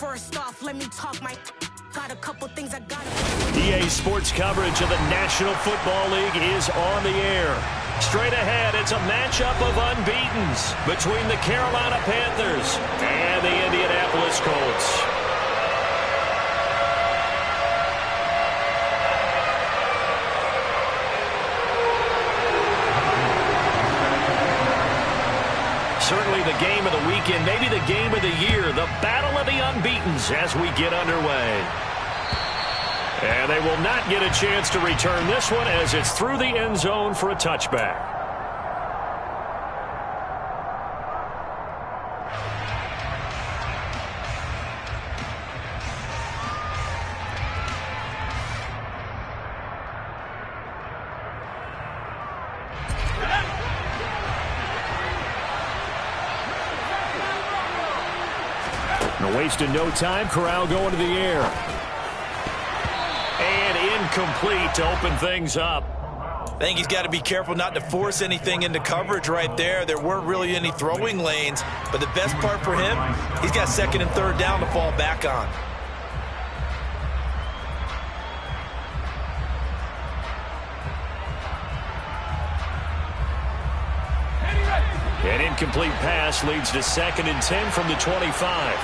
First off, let me talk my... Got a couple things I gotta... EA Sports coverage of the National Football League is on the air. Straight ahead, it's a matchup of unbeatens between the Carolina Panthers and the Indianapolis Colts. Certainly the game of the weekend, maybe the game of the year, the battle of the unbeatens as we get underway. And they will not get a chance to return this one as it's through the end zone for a touchback. Wasting no time. Corral going to the air. And incomplete to open things up. I think he's got to be careful not to force anything into coverage right there. There weren't really any throwing lanes. But the best part for him, he's got second and third down to fall back on. An incomplete pass leads to 2nd and 10 from the 25.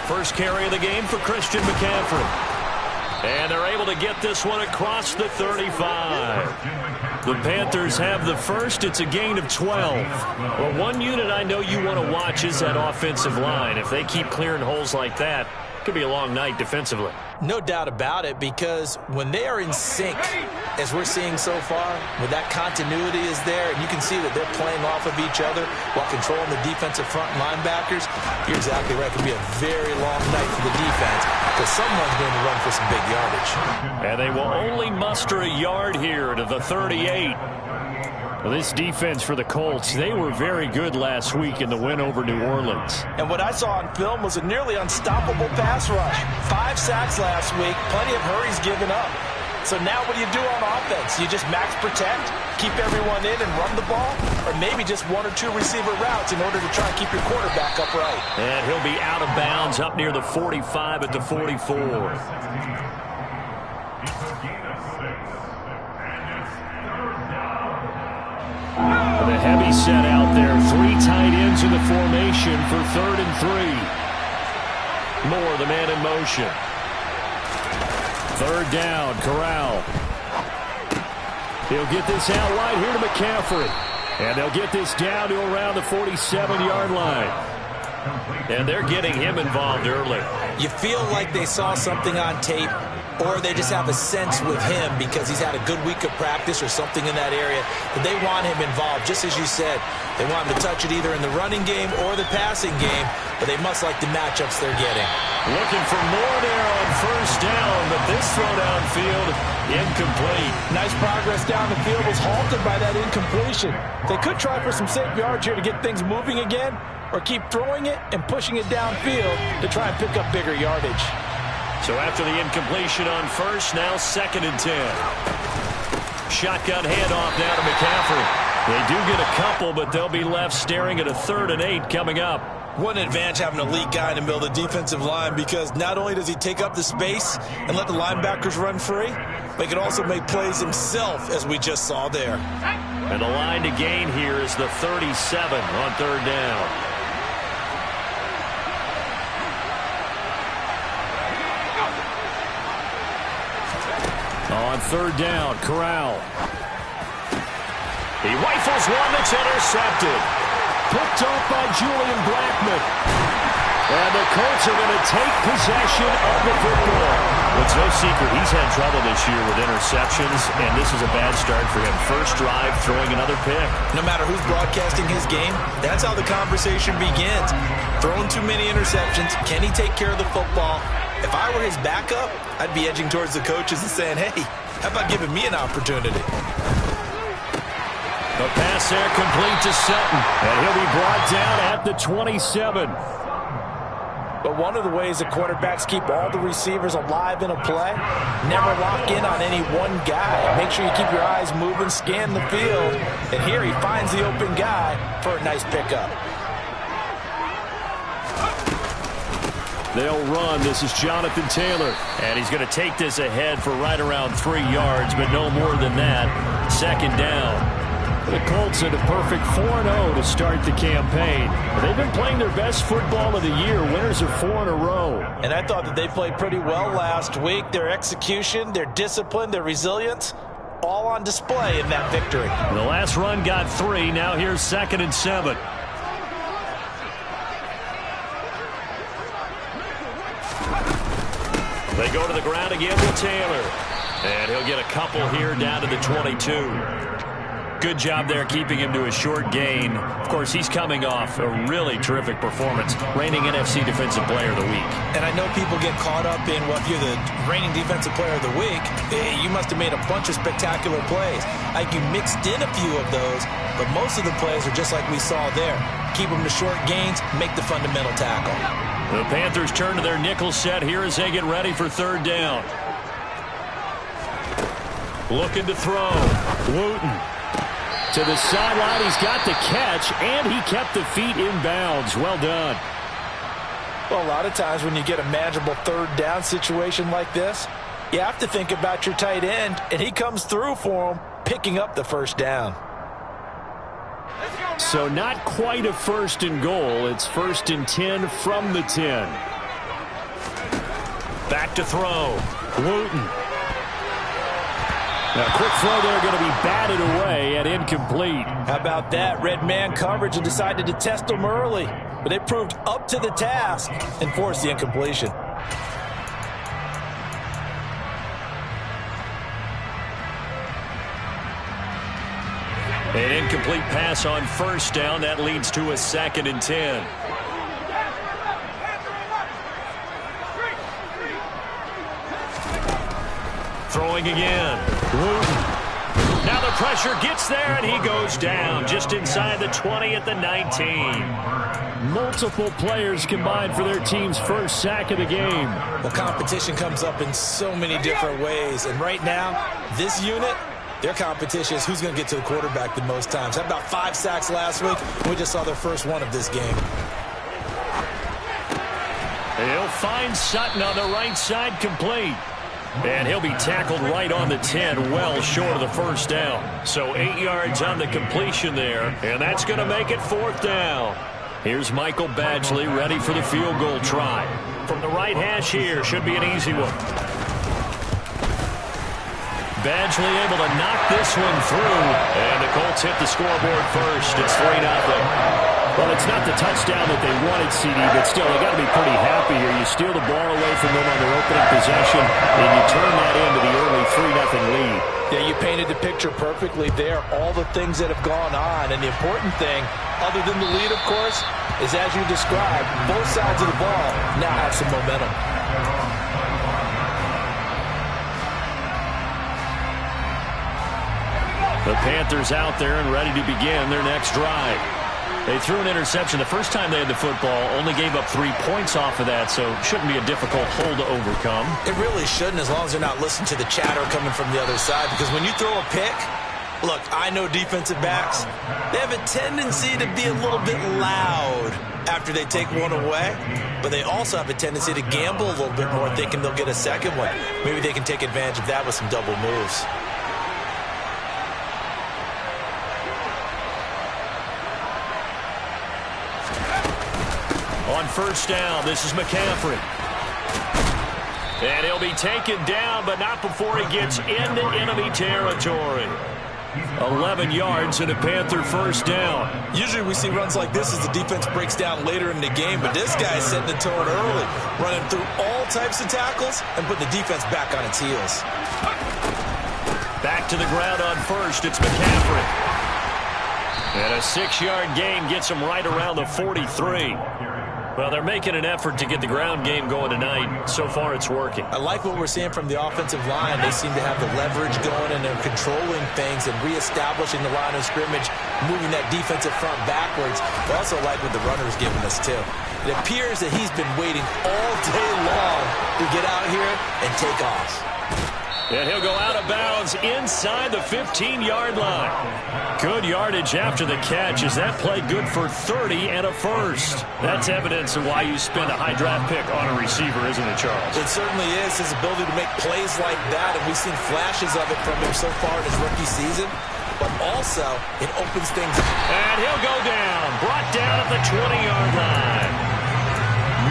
First carry of the game for Christian McCaffrey. And they're able to get this one across the 35. The Panthers have the first. It's a gain of 12. Well, one unit I know you want to watch is that offensive line. If they keep clearing holes like that, it could be a long night defensively. No doubt about it, because when they are in sync, as we're seeing so far, when that continuity is there, and you can see that they're playing off of each other while controlling the defensive front linebackers, you're exactly right. It could be a very long night for the defense because someone's going to run for some big yardage. And they will only muster a yard here to the 38. Well, this defense for the Colts, they were very good last week in the win over New Orleans. And what I saw on film was a nearly unstoppable pass rush. 5 sacks last week, plenty of hurries given up. So now what do you do on offense? You just max protect, keep everyone in and run the ball, or maybe just 1 or 2 receiver routes in order to try and keep your quarterback upright. And he'll be out of bounds up near the 45 at the 44. The heavy set out there. 3 tight ends in the formation for 3rd and 3. Moore, the man in motion. 3rd down, Corral. He'll get this out wide here to McCaffrey. And they'll get this down to around the 47-yard line. And they're getting him involved early. You feel like they saw something on tape, or they just have a sense with him because he's had a good week of practice or something in that area, but they want him involved, just as you said. They want him to touch it either in the running game or the passing game, but they must like the matchups they're getting. Looking for more there on 1st down, but this throw downfield, incomplete. Nice progress down the field was halted by that incompletion. They could try for some safe yards here to get things moving again, or keep throwing it and pushing it downfield to try and pick up bigger yardage. So after the incompletion on 1st, now 2nd and 10. Shotgun handoff now to McCaffrey. They do get a couple, but they'll be left staring at a 3rd and 8 coming up. What an advantage having an elite guy in the middle of the defensive line, because not only does he take up the space and let the linebackers run free, but he can also make plays himself, as we just saw there. And the line to gain here is the 37 on 3rd down. On 3rd down, Corral. He rifles one that's intercepted. Picked off by Julian Blackmon. And the Colts are going to take possession of the football. It's no secret he's had trouble this year with interceptions, and this is a bad start for him. First drive, throwing another pick. No matter who's broadcasting his game, that's how the conversation begins. Throwing too many interceptions. Can he take care of the football? If I were his backup, I'd be edging towards the coaches and saying, hey, how about giving me an opportunity? The pass there complete to Sutton, and he'll be brought down at the 27. But one of the ways that quarterbacks keep all the receivers alive in a play, never lock in on any one guy. Make sure you keep your eyes moving, scan the field, and here he finds the open guy for a nice pickup. They'll run. This is Jonathan Taylor. And he's going to take this ahead for right around 3 yards, but no more than that. Second down. The Colts had a perfect 4-0 to start the campaign. They've been playing their best football of the year. Winners are 4 in a row. And I thought that they played pretty well last week. Their execution, their discipline, their resilience, all on display in that victory. The last run got 3. Now here's 2nd and 7. They go to the ground again with Taylor. And he'll get a couple here down to the 22. Good job there keeping him to a short gain. Of course, he's coming off a really terrific performance. Reigning NFC Defensive Player of the Week. And I know people get caught up in, well, if you're the reigning Defensive Player of the Week, you must have made a bunch of spectacular plays. Like you mixed in a few of those, but most of the plays are just like we saw there. Keep them to short gains, make the fundamental tackle. The Panthers turn to their nickel set here as they get ready for 3rd down. Looking to throw. Wooten. To the sideline, he's got the catch, and he kept the feet in bounds. Well done. Well, a lot of times when you get a manageable 3rd down situation like this, you have to think about your tight end, and he comes through for him, picking up the 1st down. So not quite a 1st and goal. It's 1st and 10 from the 10. Back to throw. Wooten. A quick throw there going to be batted away and incomplete. How about that? Red man coverage and decided to test them early. But they proved up to the task and forced the incompletion. An incomplete pass on 1st down. That leads to a 2nd and 10. Throwing again. Wooten. Now the pressure gets there, and he goes down just inside the 20 at the 19. Multiple players combined for their team's 1st sack of the game. The competition comes up in so many different ways. And right now, this unit, their competition is who's going to get to the quarterback the most times. Had about 5 sacks last week. We just saw their first one of this game. He'll find Sutton on the right side, complete. And he'll be tackled right on the 10, well short of the 1st down. So 8 yards on the completion there, and that's going to make it 4th down. Here's Michael Badgley ready for the field goal try. From the right hash here, should be an easy one. Badgley able to knock this one through, and the Colts hit the scoreboard first. It's 3-0. Well, it's not the touchdown that they wanted, CD, but still, they got to be pretty happy here. You steal the ball away from them on their opening possession, and you turn that into the early 3-0 lead. Yeah, you painted the picture perfectly there, all the things that have gone on. And the important thing, other than the lead, of course, is as you described, both sides of the ball now have some momentum. The Panthers out there and ready to begin their next drive. They threw an interception the first time they had the football, only gave up 3 points off of that, so shouldn't be a difficult hole to overcome. It really shouldn't, as long as they're not listening to the chatter coming from the other side, because when you throw a pick, look, I know defensive backs, they have a tendency to be a little bit loud after they take one away, but they also have a tendency to gamble a little bit more, thinking they'll get a second one. Maybe they can take advantage of that with some double moves. On 1st down, this is McCaffrey. And he'll be taken down, but not before he gets into enemy territory. 11 yards and a Panther 1st down. Usually we see runs like this as the defense breaks down later in the game, but this guy's setting the tone early, running through all types of tackles and putting the defense back on its heels. Back to the ground on 1st, it's McCaffrey. And a 6-yard gain gets him right around the 43. Well, they're making an effort to get the ground game going tonight. So far, it's working. I like what we're seeing from the offensive line. They seem to have the leverage going, and they're controlling things and reestablishing the line of scrimmage, moving that defensive front backwards. I also like what the runner's giving us, too. It appears that he's been waiting all day long to get out here and take off. And he'll go out of bounds inside the 15-yard line. Good yardage after the catch as that play good for 30 and a first. That's evidence of why you spend a high draft pick on a receiver, isn't it, Charles? It certainly is, his ability to make plays like that, and we've seen flashes of it from him so far in his rookie season. But also, it opens things up. And he'll go down, brought down at the 20-yard line.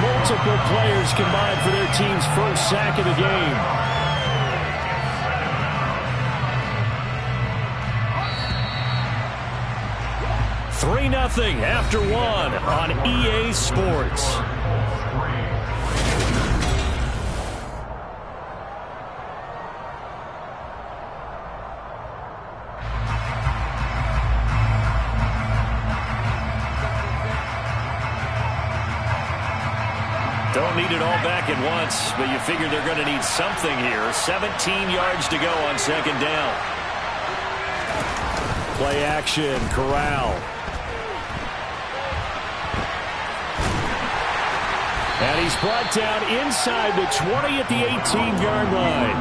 Multiple players combined for their team's first sack of the game. 3-0 after one on EA Sports. Don't need it all back at once, but you figure they're going to need something here. 17 yards to go on second down. Play action, Corral. And he's brought down inside the 20 at the 18-yard line.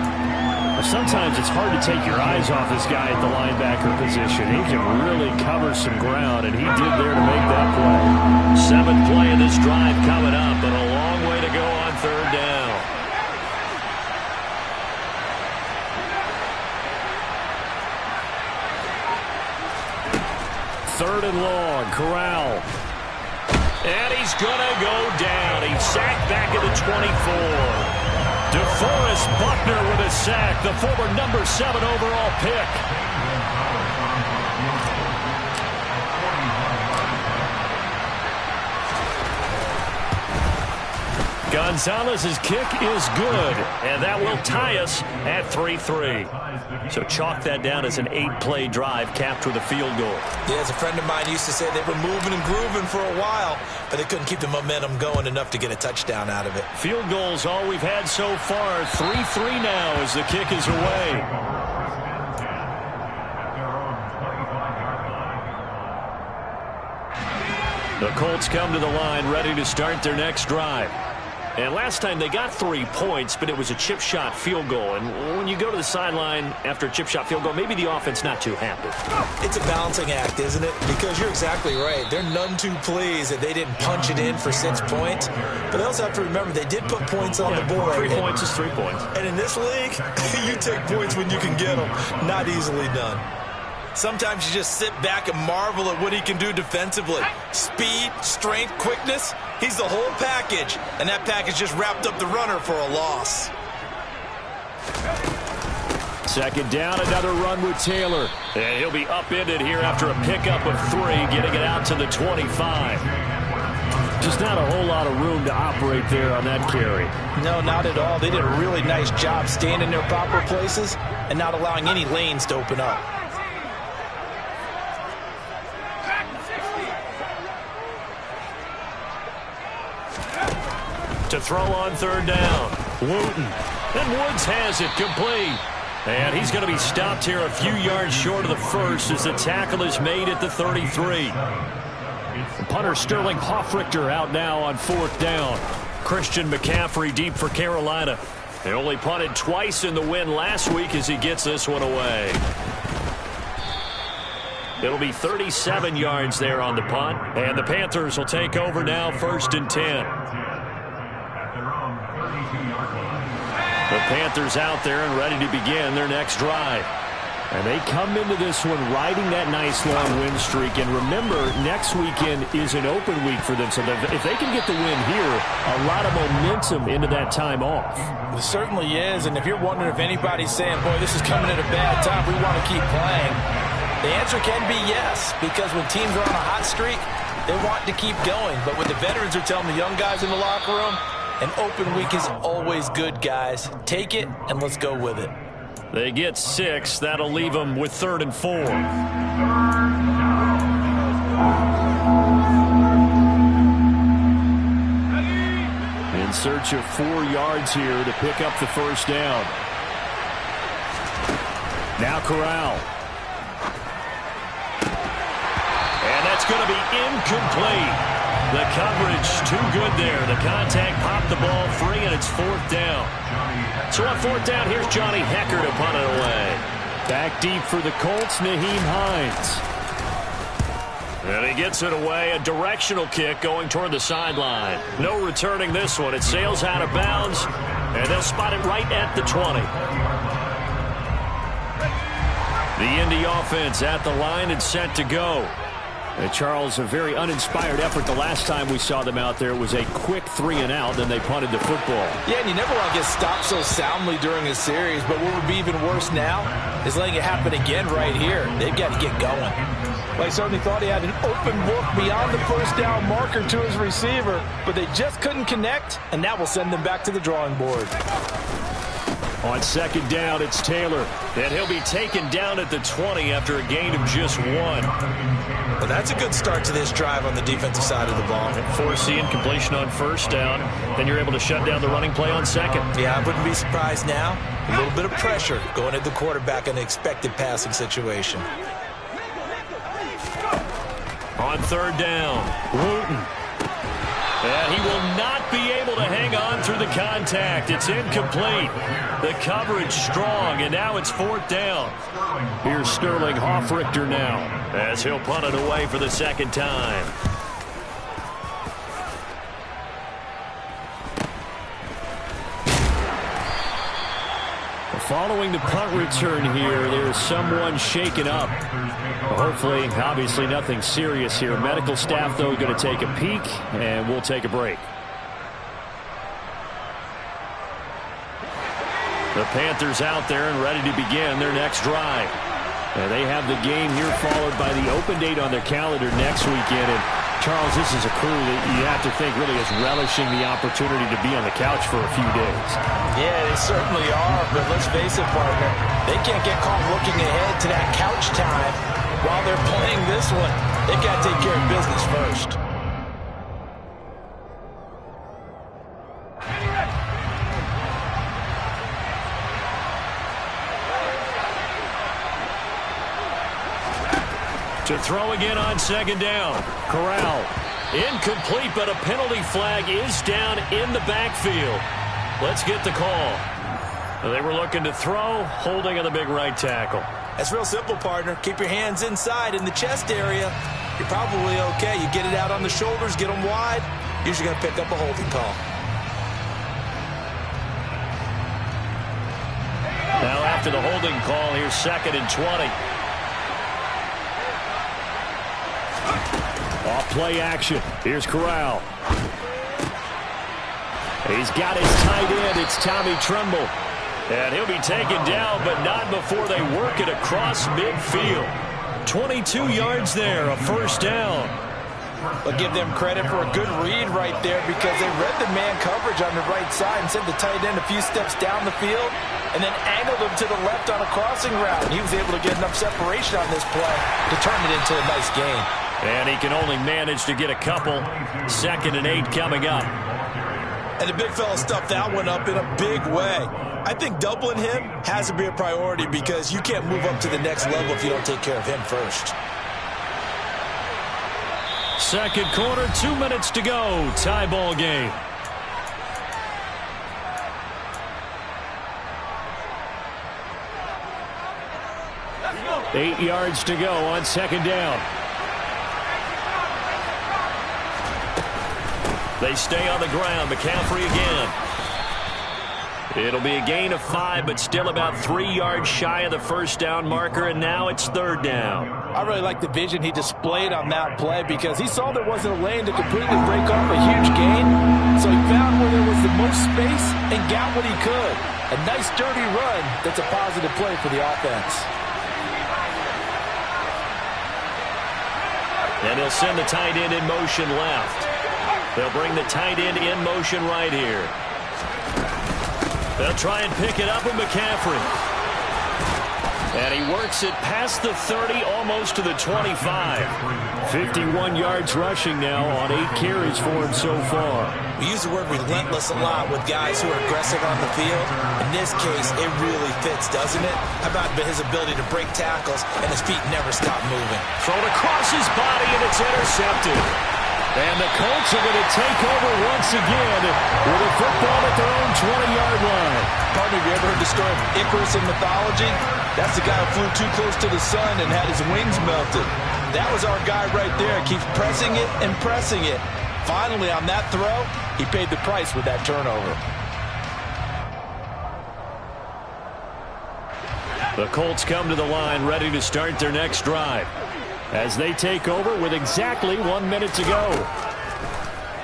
Sometimes it's hard to take your eyes off this guy at the linebacker position. He can really cover some ground, and he did there to make that play. 7th play of this drive coming up, but a long way to go on third down. Third and long, Corral. And he's going to go down. He's sacked back at the 24. DeForest Buckner with a sack, the former number 7 overall pick. Gonzalez's kick is good, and that will tie us at 3-3. So chalk that down as an 8-play drive capped with a field goal. Yeah, as a friend of mine used to say, they were moving and grooving for a while, but they couldn't keep the momentum going enough to get a touchdown out of it. Field goals all we've had so far. 3-3 now as the kick is away. The Colts come to the line ready to start their next drive. And last time they got 3 points, but it was a chip shot field goal. And when you go to the sideline after a chip shot field goal, maybe the offense not too happy. It's a balancing act, isn't it? Because you're exactly right. They're none too pleased that they didn't punch it in for 6 points. But they also have to remember they did put points on the board. 3 points is 3 points. And in this league, you take points when you can get them. Not easily done. Sometimes you just sit back and marvel at what he can do defensively. Speed, strength, quickness. He's the whole package. And that package just wrapped up the runner for a loss. Second down, another run with Taylor. And he'll be upended here after a pickup of 3, getting it out to the 25. Just not a whole lot of room to operate there on that carry. No, not at all. They did a really nice job staying in their proper places and not allowing any lanes to open up. To throw on third down, Wooten. And Woods has it complete. And he's going to be stopped here a few yards short of the first as the tackle is made at the 33. Punter Sterling Hoffrichter out now on 4th down. Christian McCaffrey deep for Carolina. They only punted twice in the win last week as he gets this one away. It'll be 37 yards there on the punt. And the Panthers will take over now, 1st and 10. The Panthers out there and ready to begin their next drive. And they come into this one riding that nice long win streak. And remember, next weekend is an open week for them. So if they can get the win here, a lot of momentum into that time off. It certainly is. And if you're wondering if anybody's saying, boy, this is coming at a bad time, we want to keep playing, the answer can be yes. Because when teams are on a hot streak, they want to keep going. But when the veterans are telling the young guys in the locker room, an open week is always good, guys. Take it, and let's go with it. They get 6. That'll leave them with 3rd and 4. In search of 4 yards here to pick up the first down. Now Corral. And that's going to be incomplete. The coverage too good there. The contact popped the ball free, and it's 4th down. So on 4th down, here's Johnny Hekker to punt it away. Back deep for the Colts, Nyheim Hines. And he gets it away, a directional kick going toward the sideline. No returning this one. It sails out of bounds, and they'll spot it right at the 20. The Indy offense at the line and set to go. And Charles, a very uninspired effort the last time we saw them out there. It was a quick 3-and-out, then they punted the football. Yeah, and you never want to get stopped so soundly during a series, but what would be even worse now is letting it happen again right here. They've got to get going. Well, he certainly thought he had an open look beyond the first down marker to his receiver, but they just couldn't connect, and that will send them back to the drawing board. On 2nd down, it's Taylor, and he'll be taken down at the 20 after a gain of just 1. Well, that's a good start to this drive on the defensive side of the ball. Forcing completion on 1st down, then you're able to shut down the running play on 2nd. Yeah, I wouldn't be surprised now. A little bit of pressure going at the quarterback in an expected passing situation. On 3rd down, Wooten. And he will not be able to hang on through the contact. It's incomplete. The coverage strong, and now it's 4th down. Here's Sterling Hofrichter now, as he'll punt it away for the 2nd time. Following the punt return here, there's someone shaken up. Hopefully, obviously nothing serious here. Medical staff, though, going to take a peek, and we'll take a break. The Panthers out there and ready to begin their next drive. And they have the game here followed by the open date on their calendar next weekend. And Charles, this is a crew that you have to think really is relishing the opportunity to be on the couch for a few days. Yeah, they certainly are, but let's face it, partner. They can't get caught looking ahead to that couch time while they're playing this one. They've got to take care of business first. To throw again on 2nd down. Corral. Incomplete, but a penalty flag is down in the backfield. Let's get the call. They were looking to throw, holding on the big right tackle. That's real simple, partner. Keep your hands inside in the chest area. You're probably okay. You get it out on the shoulders, get them wide. Usually going to pick up a holding call. Now after the holding call, here's 2nd and 20. Off play action. Here's Corral. He's got his tight end. It's Tommy Tremble. And he'll be taken down, but not before they work it across midfield. 22 yards there, a 1st down. But give them credit for a good read right there because they read the man coverage on the right side and sent the tight end a few steps down the field and then angled him to the left on a crossing route. And he was able to get enough separation on this play to turn it into a nice gain. And he can only manage to get a couple. 2nd and 8 coming up. And the big fella stuffed that one up in a big way. I think doubling him has to be a priority because you can't move up to the next level if you don't take care of him first. 2nd quarter, 2 minutes to go. Tie ball game. Eight yards to go on 2nd down. They stay on the ground. McCaffrey again. It'll be a gain of 5, but still about 3 yards shy of the 1st down marker, and now it's 3rd down. I really like the vision he displayed on that play because he saw there wasn't a lane to completely break off a huge gain, so he found where there was the most space and got what he could. A nice, dirty run that's a positive play for the offense. And he'll send the tight end in motion left. They'll bring the tight end in motion right here. They'll try and pick it up with McCaffrey. And he works it past the 30, almost to the 25. 51 yards rushing now on 8 carries for him so far. We use the word relentless a lot with guys who are aggressive on the field. In this case, it really fits, doesn't it? How about his ability to break tackles and his feet never stop moving? Thrown across his body, and it's intercepted. And the Colts are going to take over once again with a football at their own 20-yard line. Partner, have you ever heard the story of Icarus in mythology? That's the guy who flew too close to the sun and had his wings melted. That was our guy right there. Keeps pressing it and pressing it. Finally, on that throw, he paid the price with that turnover. The Colts come to the line ready to start their next drive as they take over with exactly 1 minute to go.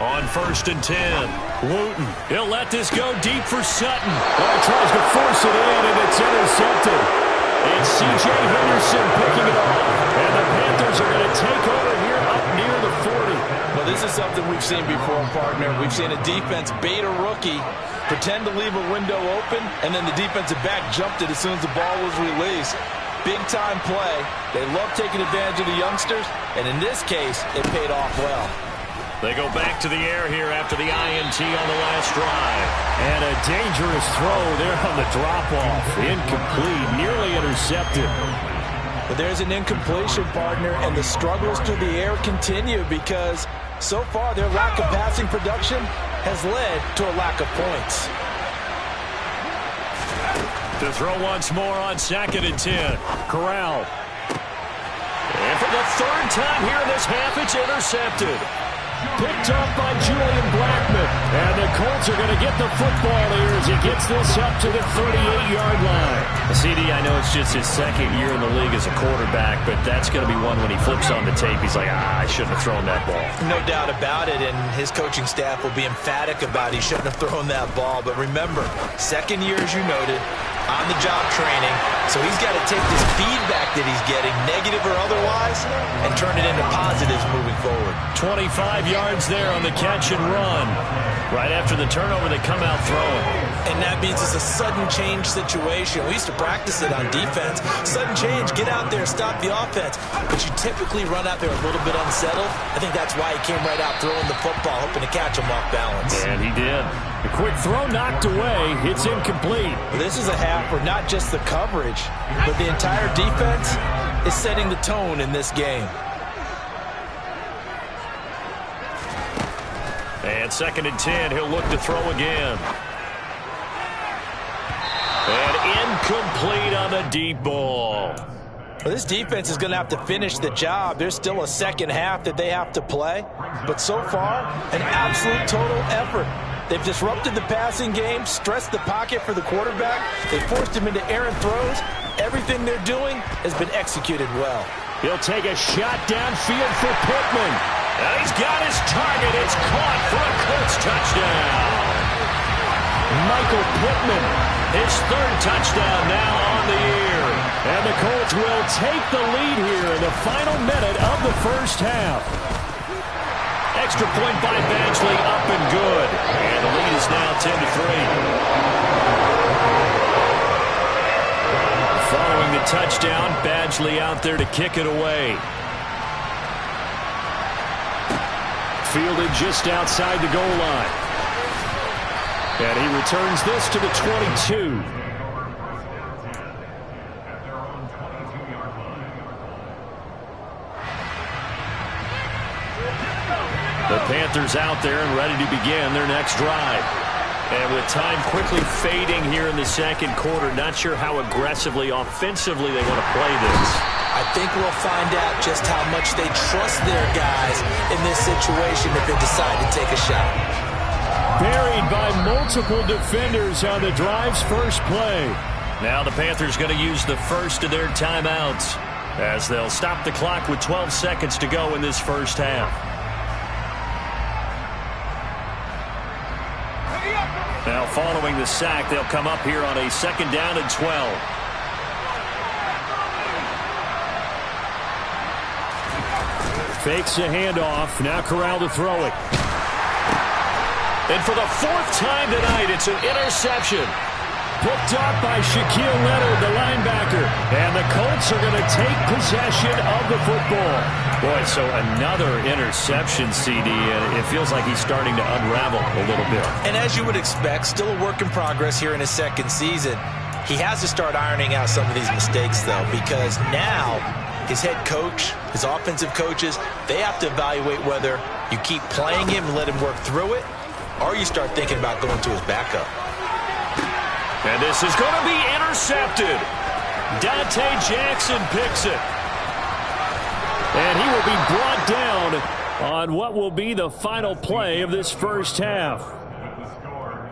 On 1st and 10, Wooten. He'll let this go deep for Sutton. Well, tries to force it in, and it's intercepted. It's C.J. Henderson picking it off. And the Panthers are going to take over here up near the 40. Well, this is something we've seen before, partner. We've seen a defense bait a rookie, pretend to leave a window open, and then the defensive back jumped it as soon as the ball was released. Big-time play. They love taking advantage of the youngsters, and in this case, it paid off well. They go back to the air here after the INT on the last drive. And a dangerous throw there on the drop-off. Incomplete, nearly intercepted. But there's an incompletion, partner, and the struggles through the air continue because so far their lack of passing production has led to a lack of points. To throw once more on 2nd and 10. Corral. And for the 3rd time here in this half, it's intercepted. Picked up by Julian Blackmon. And the Colts are going to get the football here as he gets this up to the 38-yard line. CD, I know it's just his 2nd year in the league as a quarterback, but that's going to be one when he flips on the tape, he's like, I shouldn't have thrown that ball. No doubt about it, and his coaching staff will be emphatic about he shouldn't have thrown that ball. But remember, 2nd year, as you noted, on-the-job training, so he's got to take this feedback that he's getting, negative or otherwise, and turn it into positives moving forward. 25 yards there on the catch and run. Right after the turnover, they come out throwing. And that means it's a sudden change situation. We used to practice it on defense. Sudden change, get out there, stop the offense. But you typically run out there a little bit unsettled. I think that's why he came right out throwing the football, hoping to catch him off balance. And he did. The quick throw knocked away. It's incomplete. This is a half where not just the coverage, but the entire defense is setting the tone in this game. And 2nd and 10, he'll look to throw again. And incomplete on the deep ball. Well, this defense is going to have to finish the job. There's still a 2nd half that they have to play. But so far, an absolute total effort. They've disrupted the passing game, stressed the pocket for the quarterback. They forced him into errant throws. Everything they're doing has been executed well. He'll take a shot downfield for Pittman. And he's got his target. It's caught for a Colts touchdown. Michael Pittman, his 3rd touchdown now on the year. And the Colts will take the lead here in the final minute of the 1st half. Extra point by Badgley, up and good. And the lead is now 10-3. Following the touchdown, Badgley out there to kick it away. Fielded just outside the goal line. And he returns this to the 22. The Panthers out there and ready to begin their next drive. And with time quickly fading here in the 2nd quarter, not sure how aggressively, offensively they want to play this. I think we'll find out just how much they trust their guys in this situation if they decide to take a shot. Buried by multiple defenders on the drive's first play. Now the Panthers going to use the first of their timeouts as they'll stop the clock with 12 seconds to go in this 1st half. Now following the sack, they'll come up here on a 2nd down and 12. Fakes a handoff. Now Corral to throw it. And for the 4th time tonight, it's an interception. Picked up by Shaquille Leonard, the linebacker. And the Colts are going to take possession of the football. Boy, so another interception, CD, and it feels like he's starting to unravel a little bit. And as you would expect, still a work in progress here in his 2nd season. He has to start ironing out some of these mistakes, though, because now his head coach, his offensive coaches, they have to evaluate whether you keep playing him and let him work through it, or you start thinking about going to his backup. And this is going to be intercepted. Dante Jackson picks it. And he will be brought down on what will be the final play of this first half.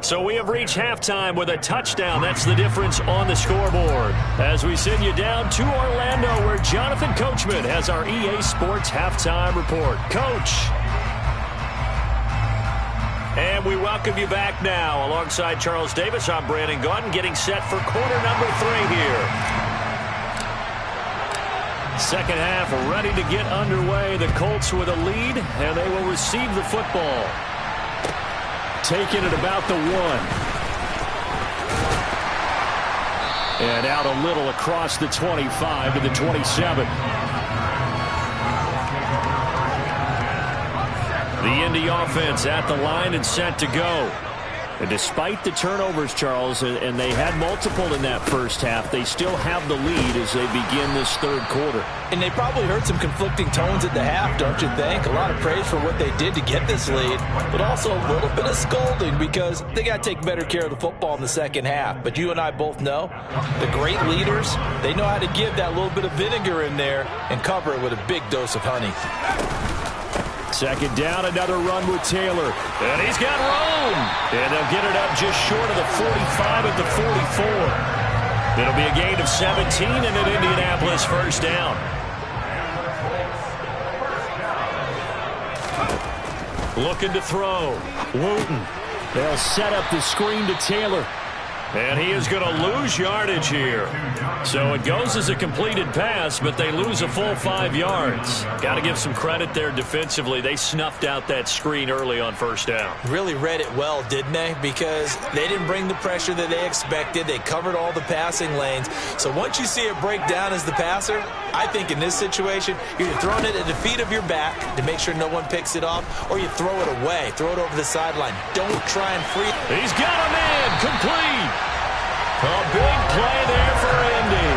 So we have reached halftime with a touchdown. That's the difference on the scoreboard. As we send you down to Orlando, where Jonathan Coachman has our EA Sports Halftime Report. Coach. And we welcome you back now. Alongside Charles Davis, I'm Brandon Gaudin, getting set for quarter number 3 here. Second half ready to get underway. The Colts with a lead, and they will receive the football. Taking it about the 1. And out a little across the 25 to the 27. The Indy offense at the line and set to go. And despite the turnovers, Charles, and they had multiple in that first half, they still have the lead as they begin this third quarter. And they probably heard some conflicting tones at the half, don't you think? A lot of praise for what they did to get this lead, but also a little bit of scolding because they got to take better care of the football in the second half. But you and I both know the great leaders, they know how to give that little bit of vinegar in there and cover it with a big dose of honey. Second down, another run with Taylor. And he's got room. And they'll get it up just short of the 45 at the 44. It'll be a gain of 17 and an Indianapolis first down. Looking to throw. Wooten. They'll set up the screen to Taylor. And he is going to lose yardage here. So it goes as a completed pass, but they lose a full 5 yards. Got to give some credit there defensively. They snuffed out that screen early on first down. Really read it well, didn't they? Because they didn't bring the pressure that they expected. They covered all the passing lanes. So once you see it break down as the passer, I think in this situation, you're throwing it at the feet of your back to make sure no one picks it off, or you throw it away. Throw it over the sideline. Don't try and free. He's got a man. Complete. A big play there for Indy.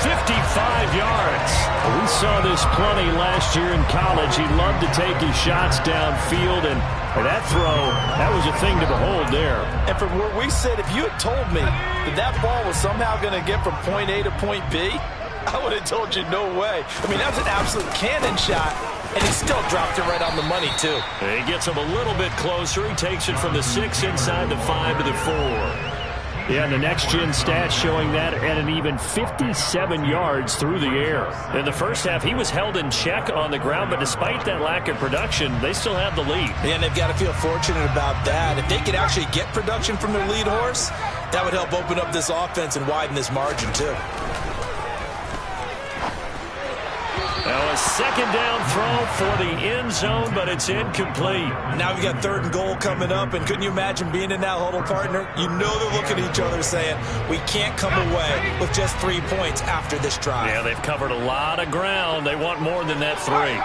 55 yards. We saw this plenty last year in college. He loved to take his shots downfield, and that throw, that was a thing to behold there. And from where we sit, if you had told me that that ball was somehow going to get from point A to point B, I would have told you no way. I mean, that was an absolute cannon shot, and he still dropped it right on the money, too. He gets him a little bit closer. He takes it from the 6 inside the 5 to the 4. Yeah, and the next-gen stats showing that at an even 57 yards through the air. In the first half, he was held in check on the ground, but despite that lack of production, they still have the lead. And they've got to feel fortunate about that. If they could actually get production from their lead horse, that would help open up this offense and widen this margin, too. Now a second down throw for the end zone, but it's incomplete. Now we've got 3rd and goal coming up, and couldn't you imagine being in that huddle, partner? You know they're looking at each other saying, we can't come away with just 3 points after this drive. Yeah, they've covered a lot of ground. They want more than that 3.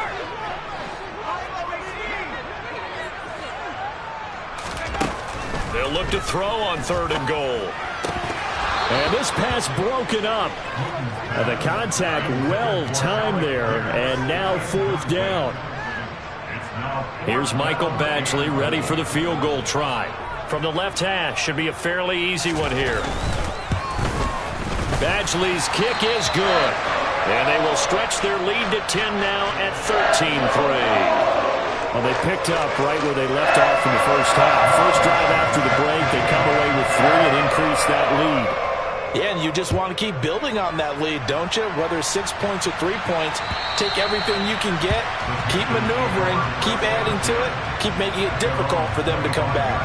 They'll look to throw on 3rd and goal. And this pass broken up. The contact well timed there, and now 4th down. Here's Michael Badgley ready for the field goal try. From the left hash, should be a fairly easy one here. Badgley's kick is good. And they will stretch their lead to 10 now at 13-3. Well, they picked up right where they left off in the first half. First drive after the break, they come away with 3 and increase that lead. Yeah, and you just want to keep building on that lead, don't you? Whether it's 6 points or 3 points, take everything you can get, keep maneuvering, keep adding to it, keep making it difficult for them to come back.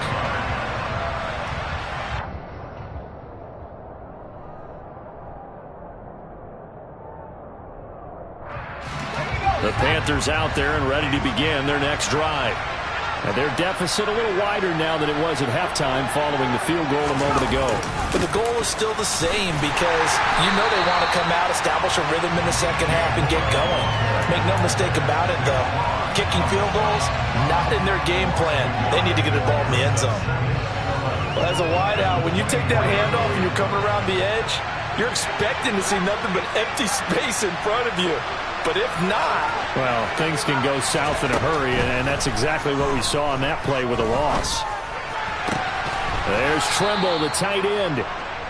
The Panthers out there and ready to begin their next drive. And their deficit a little wider now than it was at halftime following the field goal a moment ago. But the goal is still the same because you know they want to come out, establish a rhythm in the second half, and get going. Make no mistake about it, though. Kicking field goals, not in their game plan. They need to get the ball in the end zone. Well, as a wideout, when you take that handoff and you're coming around the edge, you're expecting to see nothing but empty space in front of you. But if not... Well, things can go south in a hurry, and that's exactly what we saw on that play with a loss. There's Trimble, the tight end.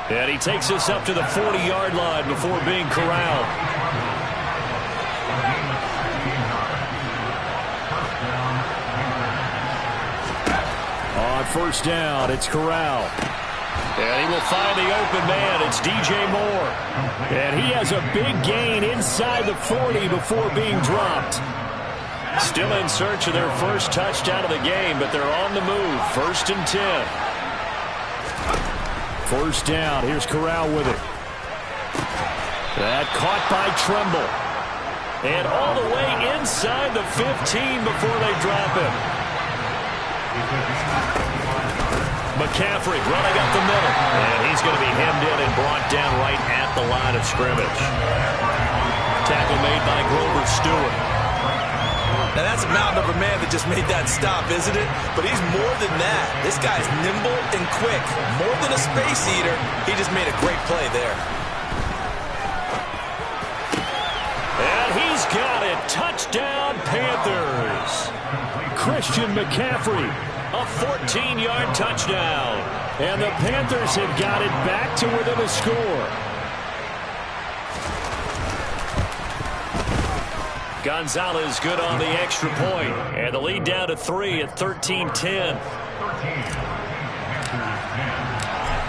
And he takes us up to the 40-yard line before being corralled. On first down, it's Corral. And he will find the open man. It's DJ Moore. And he has a big gain inside the 40 before being dropped. Still in search of their first touchdown of the game, but they're on the move. 1st and 10. First down. Here's Corral with it. That caught by Trimble. And all the way inside the 15 before they drop him. McCaffrey running up the middle. And he's going to be hemmed in and brought down right at the line of scrimmage. Tackle made by Grover Stewart. Now, that's a mountain of a man that just made that stop, isn't it? But he's more than that. This guy's nimble and quick. More than a space eater. He just made a great play there. And he's got it. Touchdown, Panthers. Christian McCaffrey. A 14-yard touchdown. And the Panthers have got it back to within a score. Gonzalez good on the extra point. And the lead down to 3 at 13-10.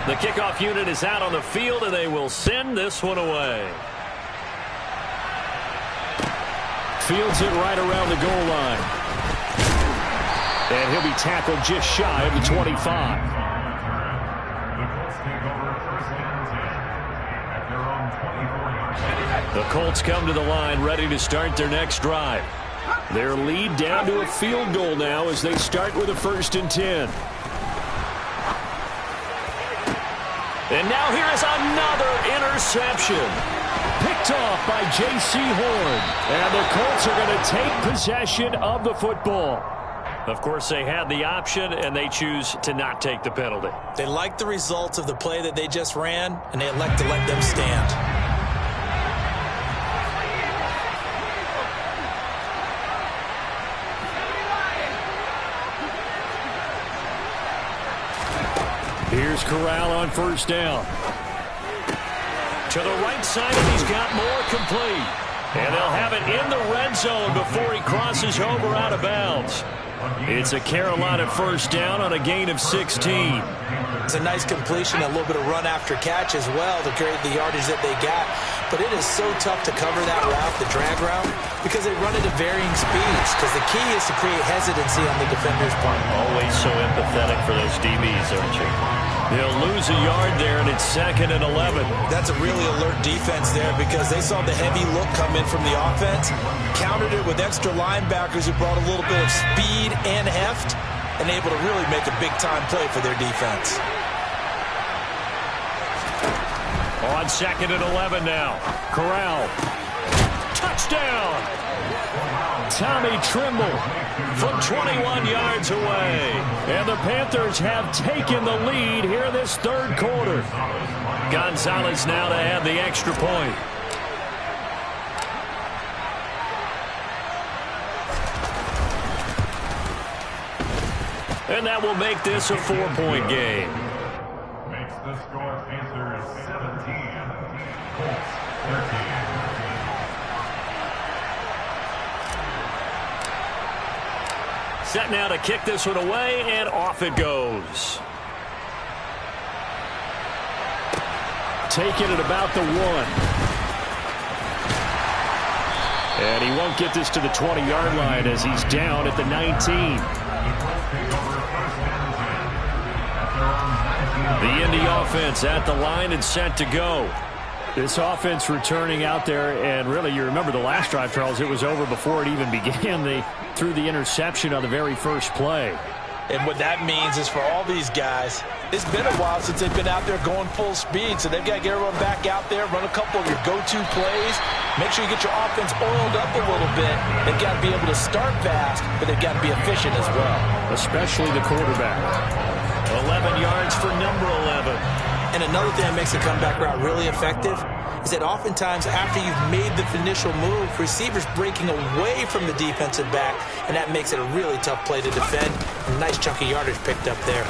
The kickoff unit is out on the field, and they will send this one away. Fields it right around the goal line. And he'll be tackled just shy of the 25. The Colts come to the line ready to start their next drive. Their lead down to a field goal now as they start with a 1st and 10. And now here is another interception. Picked off by J.C. Horn. And the Colts are going to take possession of the football. Of course, they had the option, and they choose to not take the penalty. They like the results of the play that they just ran, and they elect to let them stand. Here's Corral on first down. To the right side, and he's got more complete. And they'll have it in the red zone before he crosses over out of bounds. It's a Carolina first down on a gain of 16. It's a nice completion, a little bit of run after catch as well to create the yardage that they got. But it is so tough to cover that route, the drag route, because they run it at varying speeds. Because the key is to create hesitancy on the defender's part. Always so empathetic for those DBs, aren't you? They'll lose a yard there, and it's 2nd and 11. That's a really alert defense there because they saw the heavy look come in from the offense, countered it with extra linebackers who brought a little bit of speed and heft, and able to really make a big-time play for their defense. On 2nd and 11 now. Corral. Touchdown! Tommy Trimble from 21 yards away. And the Panthers have taken the lead here in this 3rd quarter. Gonzalez now to add the extra point. And that will make this a 4-point game. Makes the score Panthers 17, Colts 13. Set now to kick this one away, and off it goes. Taking it about the 1. And he won't get this to the 20-yard line as he's down at the 19. The Indy offense at the line and set to go. This offense returning out there, and really, you remember the last drive, Charles, it was over before it even began. They threw the interception on the very first play. And what that means is for all these guys, it's been a while since they've been out there going full speed, so they've got to get everyone back out there, run a couple of your go-to plays, make sure you get your offense oiled up a little bit. They've got to be able to start fast, but they've got to be efficient as well. Especially the quarterback. 11 yards for number 11. And another thing that makes a comeback route really effective is that oftentimes after you've made the initial move, receivers breaking away from the defensive back, and that makes it a really tough play to defend. A nice chunk of yardage picked up there.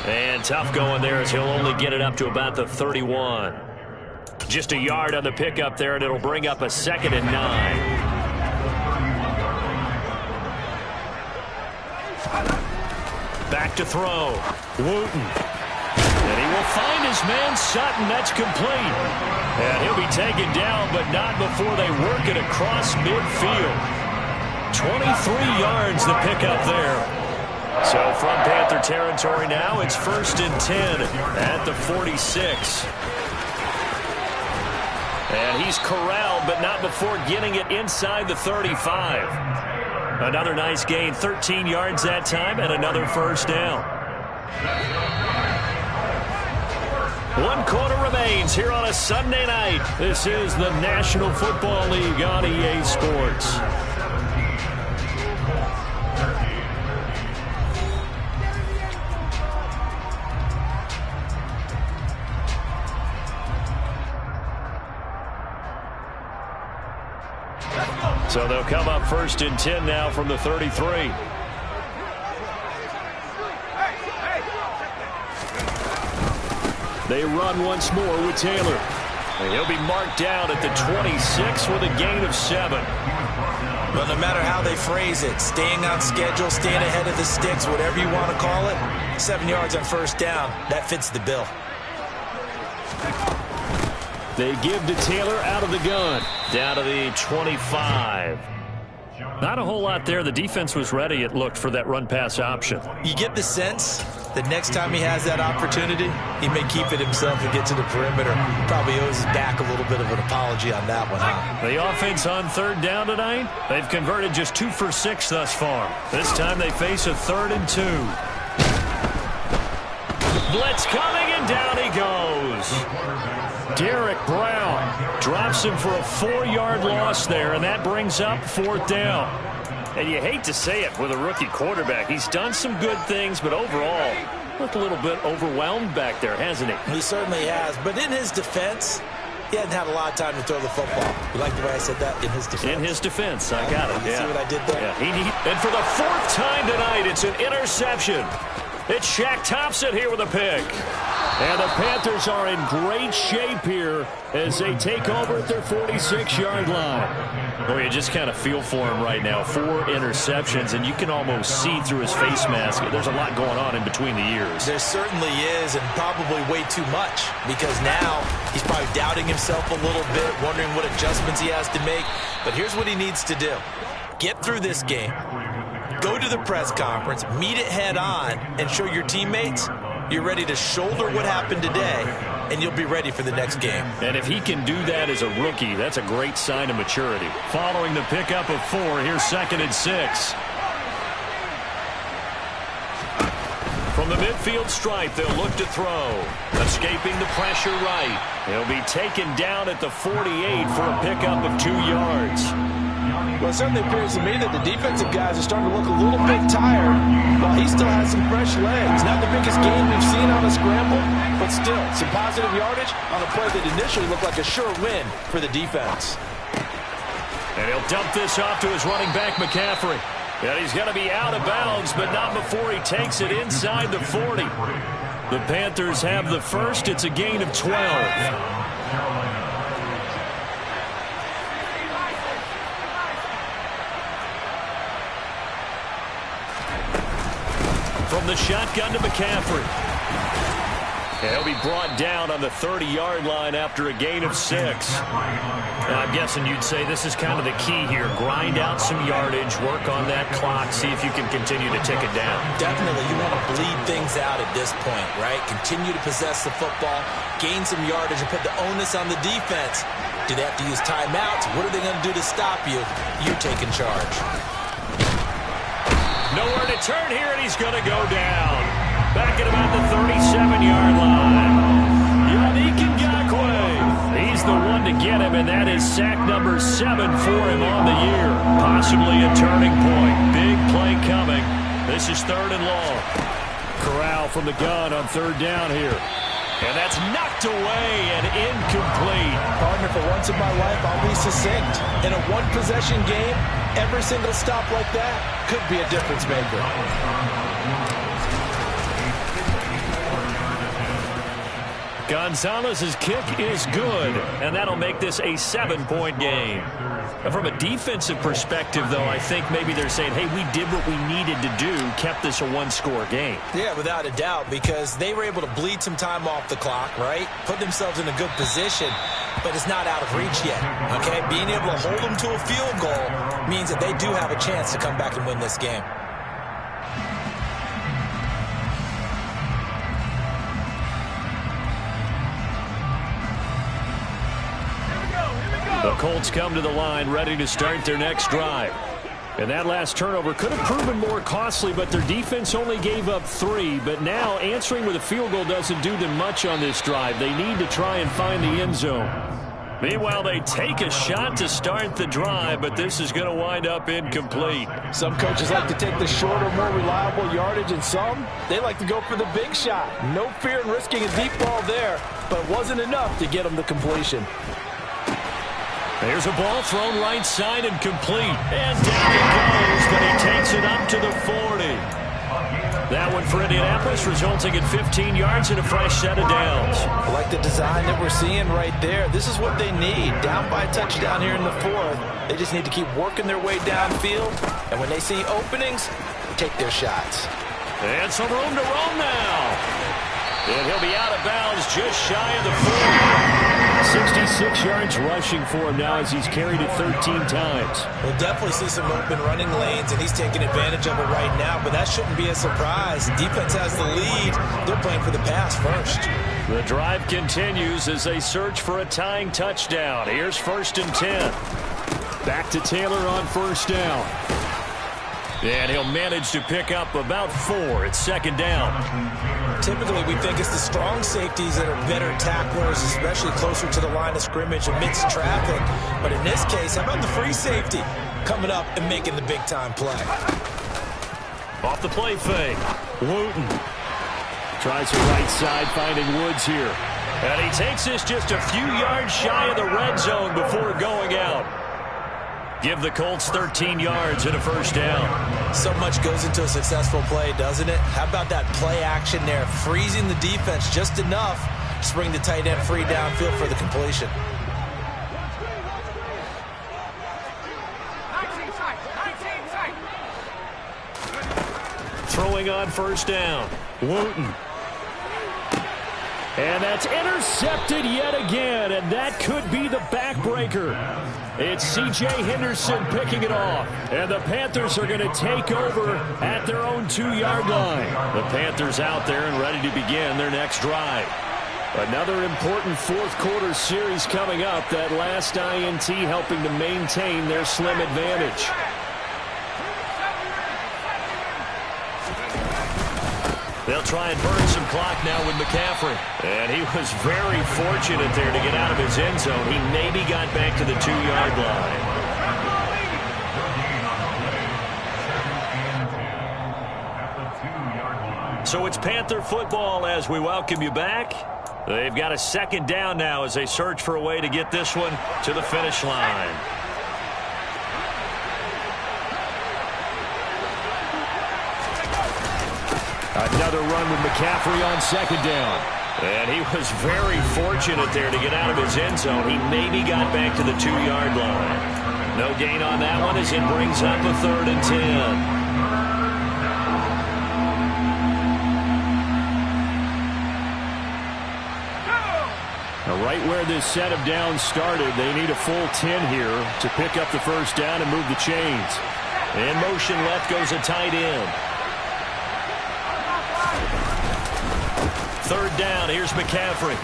And tough going there as he'll only get it up to about the 31. Just a yard on the pickup there, and it'll bring up a 2nd and 9. Back to throw. Wooten. And he will find his man Sutton. That's complete. And he'll be taken down, but not before they work it across midfield. 23 yards the pickup there. So from Panther territory now, it's 1st and 10 at the 46. And he's corralled, but not before getting it inside the 35. Another nice gain, 13 yards that time, and another 1st down. 1 quarter remains here on a Sunday night. This is the National Football League on EA Sports. So they'll come up 1st and 10 now from the 33. They run once more with Taylor. And he'll be marked down at the 26 with a gain of 7. Well, no matter how they phrase it, staying on schedule, staying ahead of the sticks, whatever you want to call it, 7 yards on 1st down, that fits the bill. They give to Taylor out of the gun. Down to the 25. Not a whole lot there. The defense was ready, it looked, for that run-pass option. You get the sense that next time he has that opportunity, he may keep it himself and get to the perimeter. Probably owes his back a little bit of an apology on that one, huh? The offense on 3rd down tonight, they've converted just 2 for 6 thus far. This time they face a 3rd and 2. Blitz coming, and down he goes. Derek Brown drops him for a 4-yard loss there, and that brings up 4th down. And you hate to say it with a rookie quarterback. He's done some good things, but overall, looked a little bit overwhelmed back there, hasn't he? He certainly has, but in his defense, he hasn't had a lot of time to throw the football. You like the way I said that? In his defense. In his defense, I got it. You see what I did there? Yeah. And for the 4th time tonight, it's an interception. It's Shaq Thompson here with a pick. And the Panthers are in great shape here as they take over at their 46-yard line. Boy, you just kind of feel for him right now. 4 interceptions, and you can almost see through his face mask. There's a lot going on in between the ears. There certainly is, and probably way too much, because now he's probably doubting himself a little bit, wondering what adjustments he has to make. But here's what he needs to do. Get through this game. Go to the press conference, meet it head on, and show your teammates you're ready to shoulder what happened today, and you'll be ready for the next game. And if he can do that as a rookie, that's a great sign of maturity. Following the pickup of 4, here's 2nd and 6. From the midfield stripe, they'll look to throw. Escaping the pressure right. He'll be taken down at the 48 for a pickup of 2 yards. Well, it certainly appears to me that the defensive guys are starting to look a little bit tired, while he still has some fresh legs. Not the biggest gain we've seen on a scramble, but still, some positive yardage on a play that initially looked like a sure win for the defense. And he'll dump this off to his running back, McCaffrey. And he's going to be out of bounds, but not before he takes it inside the 40. The Panthers have the 1st. It's a gain of 12. From the shotgun to McCaffrey. And he'll be brought down on the 30-yard line after a gain of 6. And I'm guessing you'd say this is kind of the key here. Grind out some yardage, work on that clock, see if you can continue to tick it down. Definitely. You want to bleed things out at this point, right? Continue to possess the football, gain some yardage, and put the onus on the defense. Do they have to use timeouts? What are they going to do to stop you? You take in charge. Nowhere to turn here, and he's going to go down. Back at about the 37-yard line. Yannick Ngakoue. He's the one to get him, and that is sack number 7 for him on the year. Possibly a turning point. Big play coming. This is 3rd and long. Corral from the gun on third down here. And that's knocked away and incomplete. Partner, for once in my life, I'll be succinct. In a one-possession game, every single stop like that could be a difference maker. Gonzalez's kick is good, and that'll make this a 7-point game. From a defensive perspective, though, I think maybe they're saying, hey, we did what we needed to do, kept this a one-score game. Yeah, without a doubt, because they were able to bleed some time off the clock, right? Put themselves in a good position, but it's not out of reach yet, okay? Being able to hold them to a field goal means that they do have a chance to come back and win this game. The Colts come to the line ready to start their next drive. And that last turnover could have proven more costly, but their defense only gave up 3. But now answering with a field goal doesn't do them much on this drive. They need to try and find the end zone. Meanwhile, they take a shot to start the drive, but this is going to wind up incomplete. Some coaches like to take the shorter, more reliable yardage, and some, they like to go for the big shot. No fear in risking a deep ball there, but it wasn't enough to get them the completion. There's a ball thrown right side and complete. And down it goes, but he takes it up to the 40. That one for Indianapolis, resulting in 15 yards and a fresh set of downs. I like the design that we're seeing right there. This is what they need. Down by a touchdown here in the 4th. They just need to keep working their way downfield. And when they see openings, take their shots. And some room to roam now. And he'll be out of bounds just shy of the 40. 66 yards rushing for him now as he's carried it 13 times. We'll definitely see some open running lanes, and he's taking advantage of it right now, but that shouldn't be a surprise. Defense has the lead. They're playing for the pass first. The drive continues as they search for a tying touchdown. Here's 1st and 10. Back to Taylor on first down. And he'll manage to pick up about 4 at 2nd down. Typically, we think it's the strong safeties that are better tacklers, especially closer to the line of scrimmage amidst traffic. But in this case, how about the free safety coming up and making the big-time play? Off the play fake. Wooten tries the right side, finding Woods here. And he takes this just a few yards shy of the red zone before going out. Give the Colts 13 yards and a first down. So much goes into a successful play, doesn't it? How about that play action there? Freezing the defense just enough to bring the tight end free downfield for the completion. Throwing on first down. Wooten. And that's intercepted yet again, and that could be the backbreaker. It's C.J. Henderson picking it off, and the Panthers are going to take over at their own 2-yard line. The Panthers out there and ready to begin their next drive. Another important fourth-quarter series coming up, that last INT helping to maintain their slim advantage. They'll try and burn some clock now with McCaffrey. And he was very fortunate there to get out of his end zone. He maybe got back to the 2-yard line. So it's Panther football as we welcome you back. They've got a 2nd down now as they search for a way to get this one to the finish line. Another run with McCaffrey on 2nd down. And he was very fortunate there to get out of his end zone. He maybe got back to the 2-yard line. No gain on that one as it brings up a 3rd and 10. Right where this set of downs started, they need a full 10 here to pick up the first down and move the chains. In motion left goes a tight end. 3rd down, here's McCaffrey.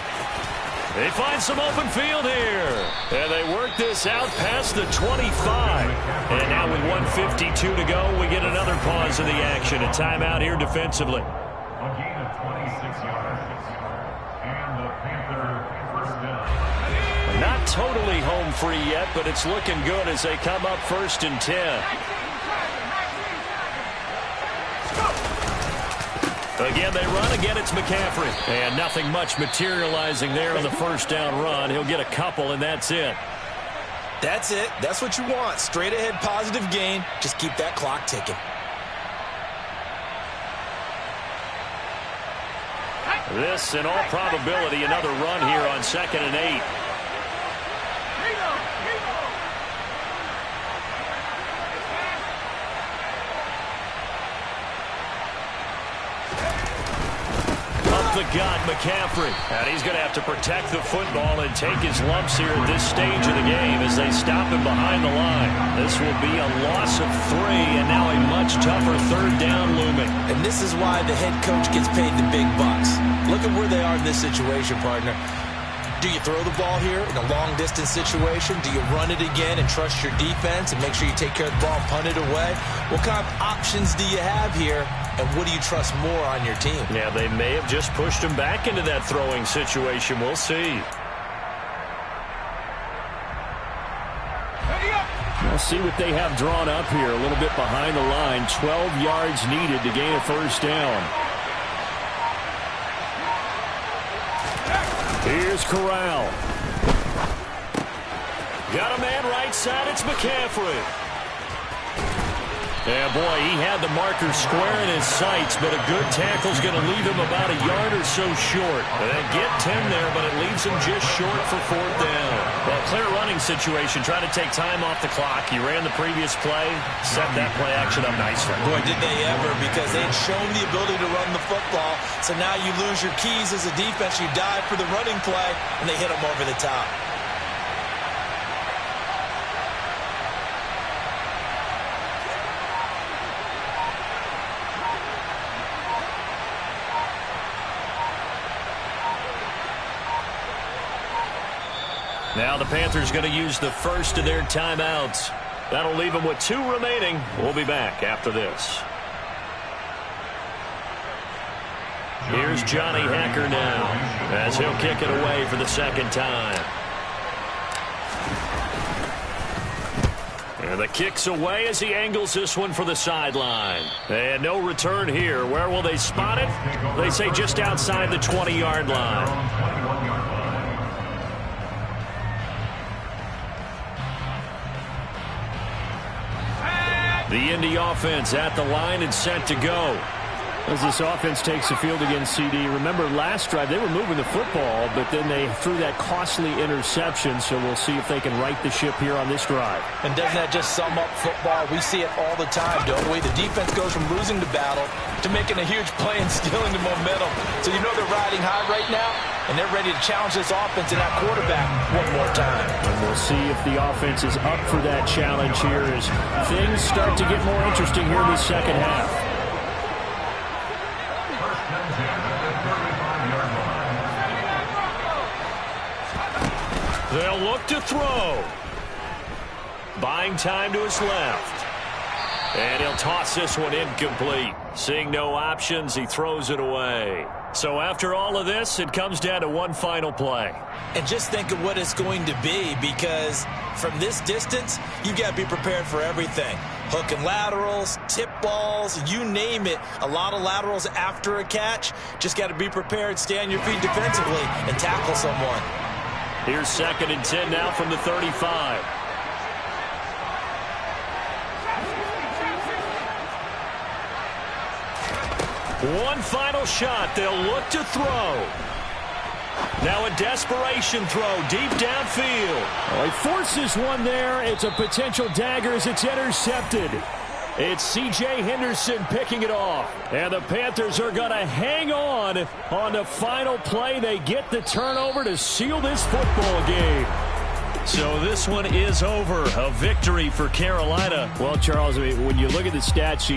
They find some open field here. And they work this out past the 25. And now with 1:52 to go, we get another pause of the action. A timeout here defensively. A gain of 26 yards. And the Panther first down. Not totally home free yet, but it's looking good as they come up 1st and 10. Again, they run. Again, it's McCaffrey. And nothing much materializing there on the first down run. He'll get a couple, and that's it. That's it. That's what you want. Straight ahead positive gain. Just keep that clock ticking. This, in all probability, another run here on 2nd and 8. The gut, McCaffrey. And he's going to have to protect the football and take his lumps here at this stage of the game as they stop him behind the line. This will be a loss of 3 and now a much tougher 3rd down looming. And this is why the head coach gets paid the big bucks. Look at where they are in this situation, partner. Do you throw the ball here in a long-distance situation? Do you run it again and trust your defense and make sure you take care of the ball and punt it away? What kind of options do you have here, and what do you trust more on your team? Yeah, they may have just pushed him back into that throwing situation. We'll see. We'll see what they have drawn up here. A little bit behind the line. 12 yards needed to gain a first down. Here's Corral. Got a man right side. It's McCaffrey. Yeah, boy, he had the marker square in his sights, but a good tackle's going to leave him about a yard or so short. They get 10 there, but it leaves him just short for 4th down. Well, clear running situation. Try to take time off the clock. He ran the previous play, set that play action up nicely. Boy, did they ever, because they had shown the ability to run the football. So now you lose your keys as a defense. You dive for the running play, and they hit him over the top. Now the Panthers going to use the first of their timeouts. That'll leave them with 2 remaining. We'll be back after this. Here's Johnny Hacker now as he'll kick it away for the 2nd time. And the kick's away as he angles this one for the sideline. And no return here. Where will they spot it? They say just outside the 20-yard line. The Indy offense at the line and set to go. As this offense takes the field against CD, remember last drive they were moving the football, but then they threw that costly interception, so we'll see if they can right the ship here on this drive. And doesn't that just sum up football? We see it all the time, don't we? The defense goes from losing the battle to making a huge play and stealing the momentum. So you know they're riding high right now, and they're ready to challenge this offense and that quarterback one more time. And we'll see if the offense is up for that challenge here as things start to get more interesting here in the second half. They'll look to throw. Buying time to his left. And he'll toss this one incomplete. Seeing no options, he throws it away. So after all of this, it comes down to one final play. And just think of what it's going to be, because from this distance, you've got to be prepared for everything. Hook and laterals, tip balls, you name it. A lot of laterals after a catch. Just got to be prepared, stay on your feet defensively, and tackle someone. Here's 2nd and 10 now from the 35. One final shot. They'll look to throw. Now a desperation throw deep downfield. Oh, he forces one there. It's a potential dagger as it's intercepted. It's C.J. Henderson picking it off. And the Panthers are going to hang on the final play. They get the turnover to seal this football game. So this one is over. A victory for Carolina. Well, Charles, I mean, when you look at the stat sheet,